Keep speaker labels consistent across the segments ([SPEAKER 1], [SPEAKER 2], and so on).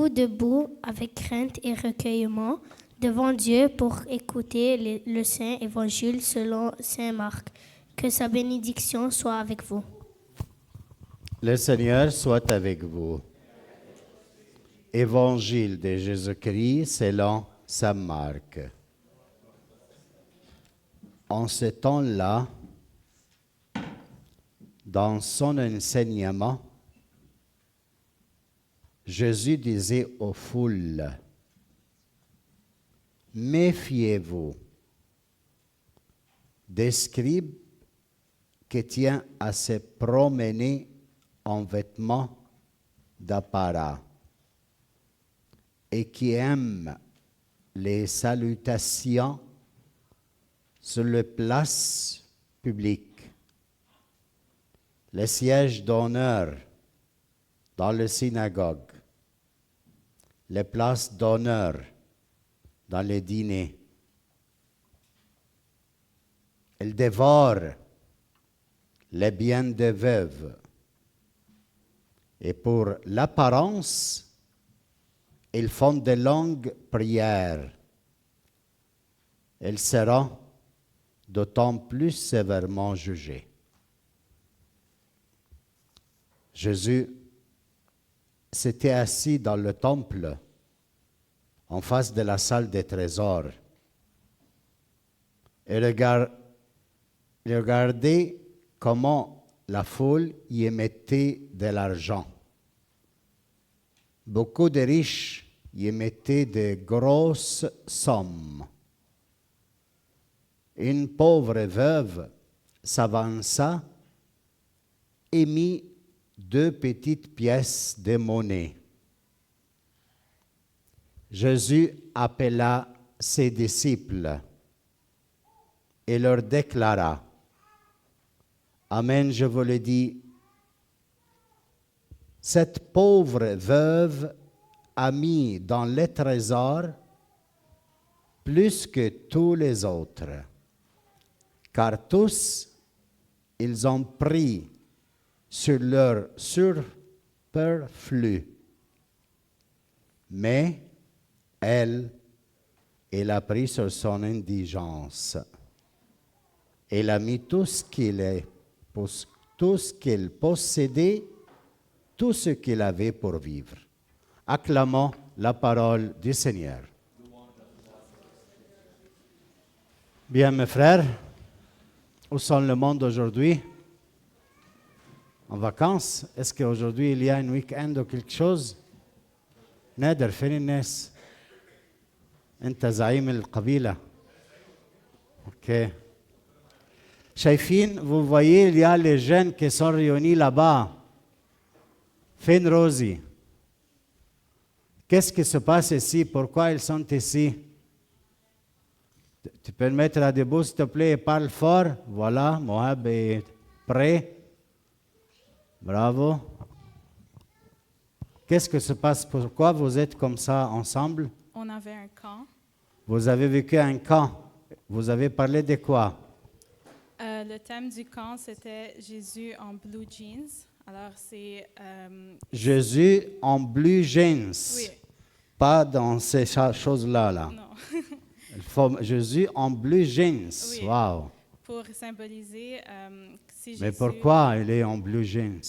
[SPEAKER 1] Debout avec crainte et recueillement devant Dieu pour écouter le Saint Évangile selon Saint Marc. Que sa bénédiction soit avec vous.
[SPEAKER 2] Le Seigneur soit avec vous. Évangile de Jésus-Christ selon Saint Marc. En ce temps-là, dans son enseignement, Jésus disait aux foules, « Méfiez-vous des scribes qui tiennent à se promener en vêtements d'apparat et qui aiment les salutations sur les places publiques, les sièges d'honneur dans les synagogues, les places d'honneur dans les dîners. Ils dévorent les biens des veuves. Et pour l'apparence, ils font de longues prières. Ils seront d'autant plus sévèrement jugés. Jésus s'était assis dans le temple, en face de la salle des trésors, et regardait comment la foule y émettait de l'argent. Beaucoup de riches y émettaient de grosses sommes. Une pauvre veuve s'avança et mit 2 petites pièces de monnaie. Jésus appela ses disciples et leur déclara, « Amen, je vous le dis, cette pauvre veuve a mis dans les trésors plus que tous les autres, car tous, ils ont pris sur leur superflu. Mais elle a pris sur son indigence. Elle a mis tout ce qu'il possédait, tout ce qu'il avait pour vivre. » Acclamons la parole du Seigneur. Bien, mes frères, où sont le monde aujourd'hui? En vacances? Est-ce qu'aujourd'hui il y a un week-end ou quelque chose? نادر فين الناس؟ أنت زعيم القبيلة. OK. شايفين, vous voyez, il y a les jeunes qui sont réunis là-bas. Fin Rosie. Qu'est-ce qui se passe ici? Pourquoi ils sont ici? Tu peux le mettre à debout, s'il te plaît, et parle fort. Voilà, Mohab est prêt. Bravo. Qu'est-ce qui se passe? Pourquoi vous êtes comme ça ensemble?
[SPEAKER 3] On avait un camp.
[SPEAKER 2] Vous avez vécu un camp. Vous avez parlé de quoi?
[SPEAKER 3] Le thème du camp, c'était Jésus en blue jeans. Alors, c'est...
[SPEAKER 2] Jésus en blue jeans.
[SPEAKER 3] Oui.
[SPEAKER 2] Pas dans ces choses-là. Là.
[SPEAKER 3] Non.
[SPEAKER 2] Jésus en blue jeans.
[SPEAKER 3] Oui.
[SPEAKER 2] Wow.
[SPEAKER 3] Pour symboliser si Jésus...
[SPEAKER 2] Mais pourquoi il est en blue jeans?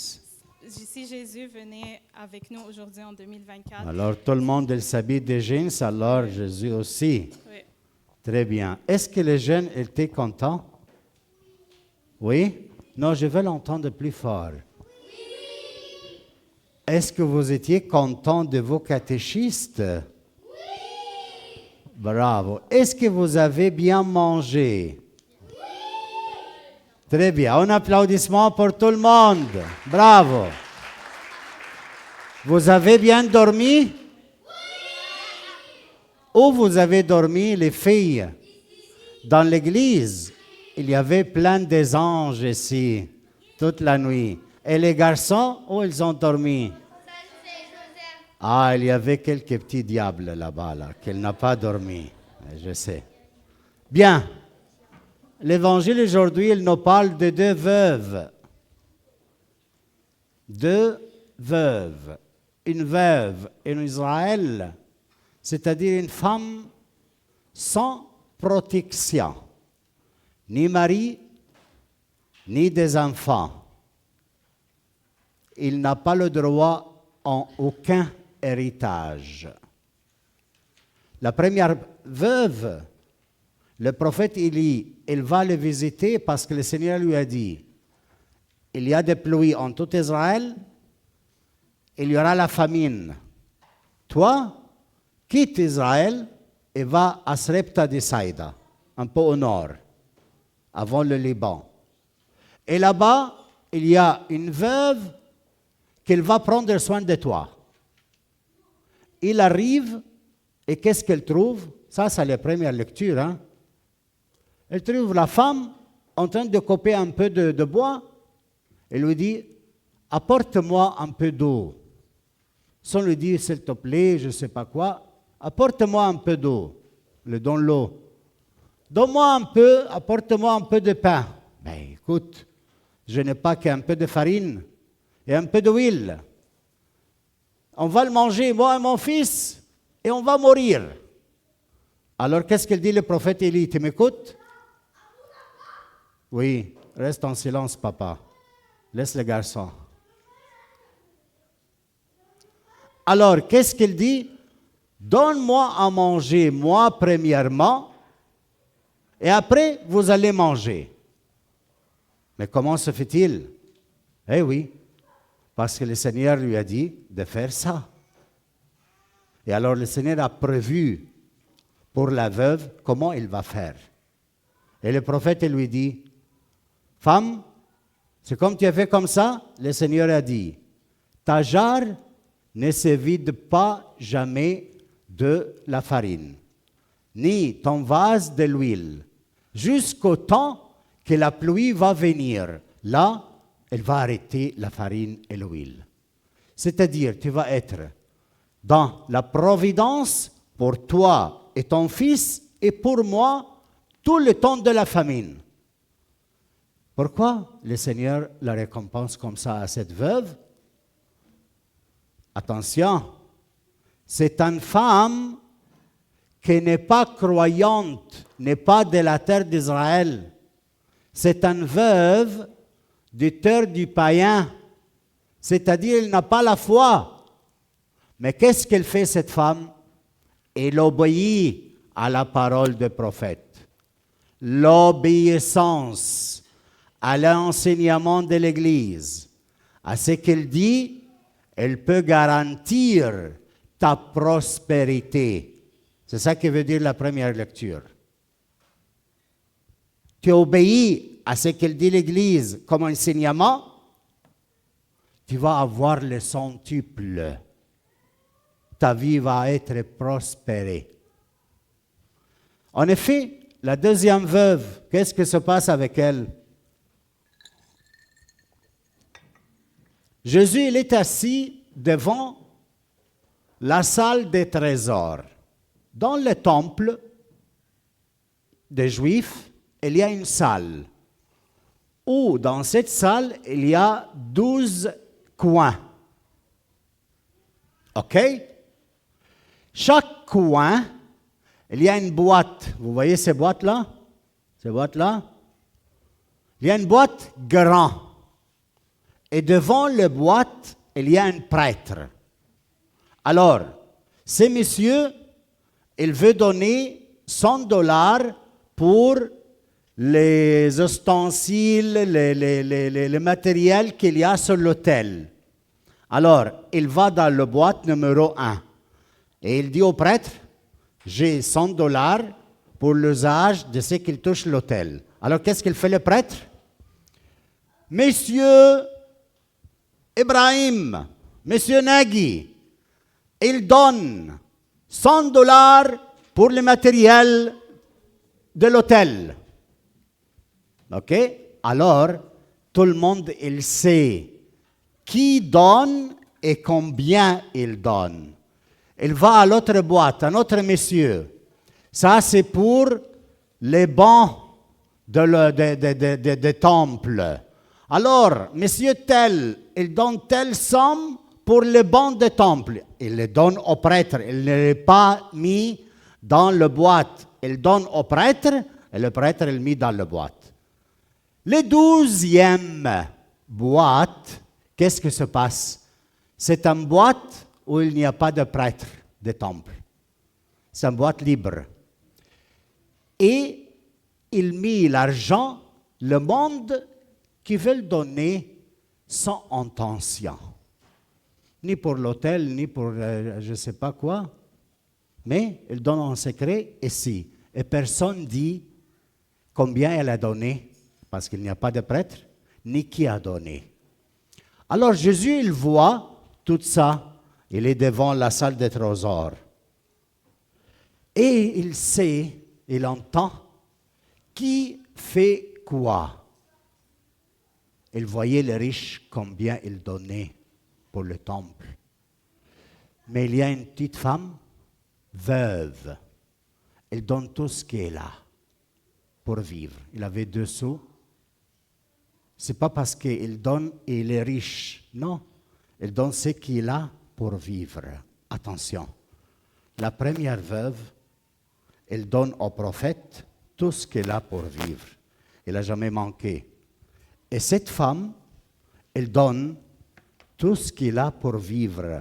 [SPEAKER 3] Si Jésus venait avec nous aujourd'hui en 2024...
[SPEAKER 2] Alors tout le monde il s'habille de jeans, alors oui. Jésus aussi.
[SPEAKER 3] Oui.
[SPEAKER 2] Très bien. Est-ce que les jeunes étaient contents? Oui? Non, je veux l'entendre plus fort. Oui. Est-ce que vous étiez contents de vos catéchistes? Oui. Bravo. Est-ce que vous avez bien mangé? Oui. Très bien. Un applaudissement pour tout le monde. Bravo. Vous avez bien dormi? Oui. Où vous avez dormi, les filles? Dans l'église. Il y avait plein des anges ici, toute la nuit. Et les garçons, où ils ont dormi? Ah, il y avait quelques petits diables là-bas, là, qu'elle n'a pas dormi. Je sais. Bien. L'évangile aujourd'hui, il nous parle de 2 veuves. 2 veuves. une veuve en Israël, c'est-à-dire une femme sans protection, ni mari, ni des enfants. Il n'a pas le droit en aucun héritage. La première veuve, le prophète Élie, il va le visiter parce que le Seigneur lui a dit, il y a des pluies en tout Israël, il y aura la famine. Toi, quitte Israël et va à Srepta de Saïda, un peu au nord, avant le Liban. Et là-bas, il y a une veuve qui va prendre soin de toi. Il arrive, et qu'est-ce qu'elle trouve? Ça, c'est la première lecture. Hein? Elle trouve la femme en train de couper un peu de bois. Elle lui dit, apporte-moi un peu d'eau. Sans lui dire, s'il te plaît, je ne sais pas quoi, apporte-moi un peu d'eau. Elle donne l'eau. Donne-moi un peu, apporte-moi un peu de pain. Ben écoute, je n'ai pas qu'un peu de farine et un peu d'huile. On va le manger, moi et mon fils, et on va mourir. Alors qu'est-ce qu'il dit le prophète Élie? Tu m'écoutes? Oui, reste en silence, papa. Laisse le garçon. Alors, qu'est-ce qu'il dit? Donne-moi à manger, moi, premièrement, et après, vous allez manger. Mais comment se fait-il? Eh oui, parce que le Seigneur lui a dit de faire ça. Et alors, le Seigneur a prévu pour la veuve comment il va faire. Et le prophète lui dit, femme, c'est comme tu as fait comme ça, le Seigneur a dit, ta jarre ne se vide pas jamais de la farine, ni ton vase de l'huile, jusqu'au temps que la pluie va venir. Là, elle va arrêter la farine et l'huile. C'est-à-dire, tu vas être dans la providence pour toi et ton fils et pour moi tout le temps de la famine. Pourquoi le Seigneur la récompense comme ça à cette veuve? Attention, c'est une femme qui n'est pas croyante, n'est pas de la terre d'Israël. C'est une veuve du terre du païen, c'est-à-dire elle n'a pas la foi. Mais qu'est-ce qu'elle fait cette femme? Elle obéit à la parole du prophète. L'obéissance à l'enseignement de l'Église, à ce qu'elle dit, elle peut garantir ta prospérité. C'est ça que veut dire la première lecture. Tu obéis à ce qu'elle dit l'Église comme enseignement, tu vas avoir le centuple. Ta vie va être prospérée. En effet, la deuxième veuve, qu'est-ce qui se passe avec elle? Jésus, il est assis devant la salle des trésors. Dans le temple des Juifs, il y a une salle où, dans cette salle, il y a 12 coins. OK? Chaque coin, il y a une boîte. Vous voyez ces boîtes-là? Ces boîtes-là? Il y a une boîte grande. Et devant la boîte, il y a un prêtre. Alors, ce monsieur, il veut donner $100 pour les ustensiles, le matériel qu'il y a sur l'autel. Alors, il va dans la boîte numéro 1 et il dit au prêtre, j'ai $100 pour l'usage de ce qu'il touche l'autel. Alors, qu'est-ce qu'il fait le prêtre? Monsieur Ibrahim, Monsieur Nagui, il donne $100 pour le matériel de l'hôtel. OK? Alors, tout le monde, il sait qui donne et combien il donne. Il va à l'autre boîte, un autre monsieur. Ça, c'est pour les bancs de temple. Alors, monsieur tel, il donne telle somme pour le banc de temple. Il le donne au prêtre. Il ne l'a pas mis dans la boîte. Il donne au prêtre et le prêtre le met dans la boîte. Le 12e boîte, qu'est-ce que se passe? C'est une boîte où il n'y a pas de prêtre de temple. C'est une boîte libre. Et il met l'argent, le monde qui veut le donner sans intention. Ni pour l'hôtel, ni pour je ne sais pas quoi. Mais il donne en secret ici. Et personne dit combien elle a donné, parce qu'il n'y a pas de prêtre, ni qui a donné. Alors Jésus, il voit tout ça. Il est devant la salle des trésors. Et il sait, il entend, qui fait quoi. Il voyait les riches combien ils donnaient pour le temple. Mais il y a une petite femme, veuve. Elle donne tout ce qu'elle a pour vivre. Il avait 2 sous. Ce n'est pas parce qu'il donne et il est riche. Non, il donne ce qu'il a pour vivre. Attention, la première veuve, elle donne au prophète tout ce qu'elle a pour vivre. Elle n'a jamais manqué. Et cette femme, elle donne tout ce qu'il a pour vivre.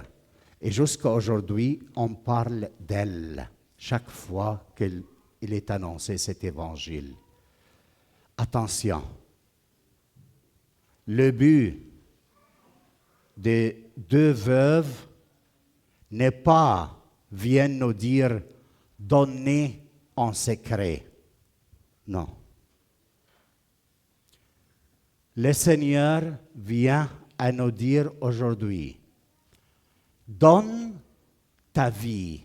[SPEAKER 2] Et jusqu'à aujourd'hui, on parle d'elle chaque fois qu'il est annoncé cet évangile. Attention, le but des 2 veuves n'est pas, viennent nous dire, donner en secret. Non. Le Seigneur vient à nous dire aujourd'hui, donne ta vie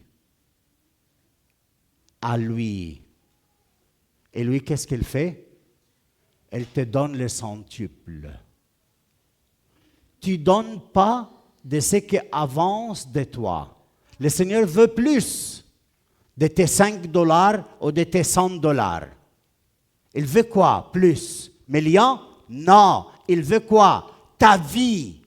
[SPEAKER 2] à lui. Et lui, qu'est-ce qu'il fait? Il te donne le centuple. Tu ne donnes pas de ce qui avance de toi. Le Seigneur veut plus de tes $5 ou de tes $100. Il veut quoi? Plus. Millions? Non. Il veut quoi? Ta vie.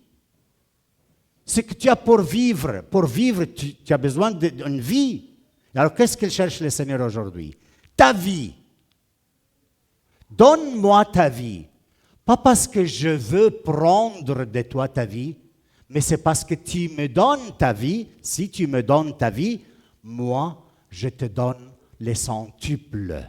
[SPEAKER 2] Ce que tu as pour vivre. Pour vivre, tu as besoin d'une vie. Alors, qu'est-ce qu'il cherche le Seigneur aujourd'hui? Ta vie. Donne-moi ta vie. Pas parce que je veux prendre de toi ta vie, mais c'est parce que tu me donnes ta vie. Si tu me donnes ta vie, moi, je te donne les centuples.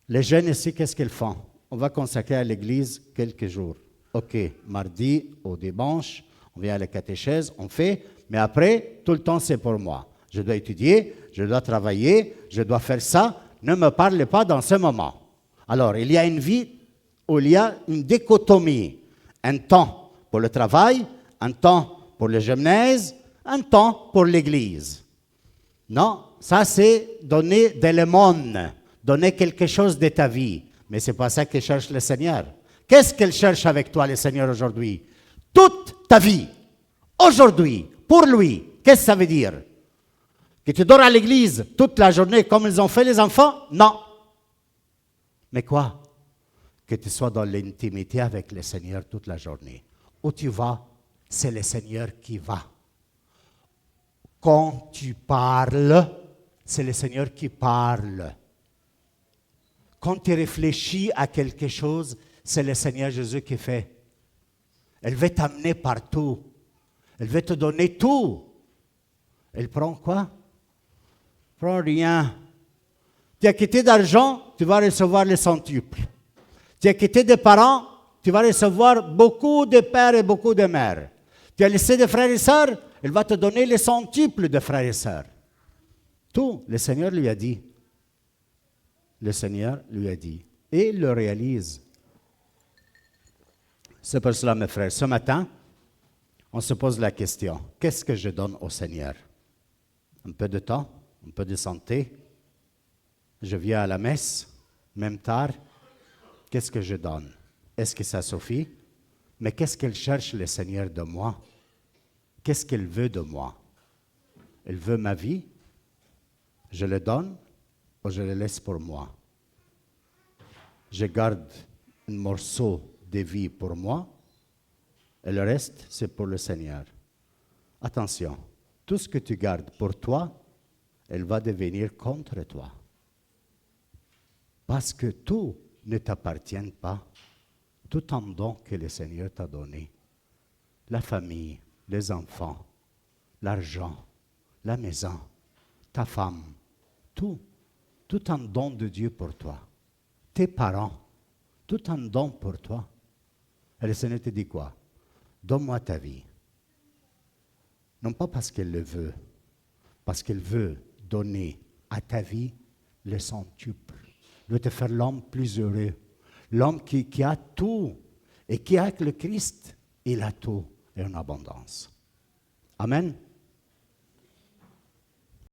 [SPEAKER 2] Les jeunes ici, qu'est-ce qu'ils font? On va consacrer à l'église quelques jours. OK, mardi au dimanche, on vient à la catéchèse, on fait, mais après, tout le temps, c'est pour moi. Je dois étudier, je dois travailler, je dois faire ça. Ne me parle pas dans ce moment. Alors, il y a une vie où il y a une dichotomie. Un temps pour le travail, un temps pour le gymnase, un temps pour l'église. Non, ça c'est donner de l'aumône, donner quelque chose de ta vie. Mais ce n'est pas ça que cherche le Seigneur. Qu'est-ce qu'il cherche avec toi, le Seigneur, aujourd'hui? Toute ta vie, aujourd'hui, pour lui. Qu'est-ce que ça veut dire? Que tu dors à l'église toute la journée comme ils ont fait les enfants? Non. Mais quoi? Que tu sois dans l'intimité avec le Seigneur toute la journée. Où tu vas, c'est le Seigneur qui va. Quand tu parles, c'est le Seigneur qui parle. Quand tu réfléchis à quelque chose, c'est le Seigneur Jésus qui fait. Elle veut t'amener partout. Elle veut te donner tout. Elle prend quoi? Prends rien. Tu as quitté d'argent, tu vas recevoir le centuple. Tu as quitté des parents, tu vas recevoir beaucoup de pères et beaucoup de mères. Tu as laissé des frères et sœurs, il va te donner les centuples de frères et sœurs. Tout, le Seigneur lui a dit. Le Seigneur lui a dit. Et il le réalise. C'est pour cela, mes frères, ce matin, on se pose la question, qu'est-ce que je donne au Seigneur? Un peu de temps, un peu de santé. Je viens à la messe, même tard. Qu'est-ce que je donne? Est-ce que ça suffit? Mais qu'est-ce qu'il cherche le Seigneur de moi? Qu'est-ce qu'il veut de moi? Il veut ma vie? Je le donne ou je le laisse pour moi? Je garde un morceau de vie pour moi et le reste, c'est pour le Seigneur. attention, tout ce que tu gardes pour toi, elle va devenir contre toi. Parce que tout ne t'appartient pas, tout un don que le Seigneur t'a donné. La famille, les enfants, l'argent, la maison, ta femme, tout un don de Dieu pour toi. Tes parents, tout un don pour toi. Et le Seigneur te dit quoi? Donne-moi ta vie. Non pas parce qu'elle le veut, parce qu'elle veut donner à ta vie le centuple. Elle veut te faire l'homme plus heureux. L'homme qui a tout et qui a le Christ, il a tout et en abondance. Amen.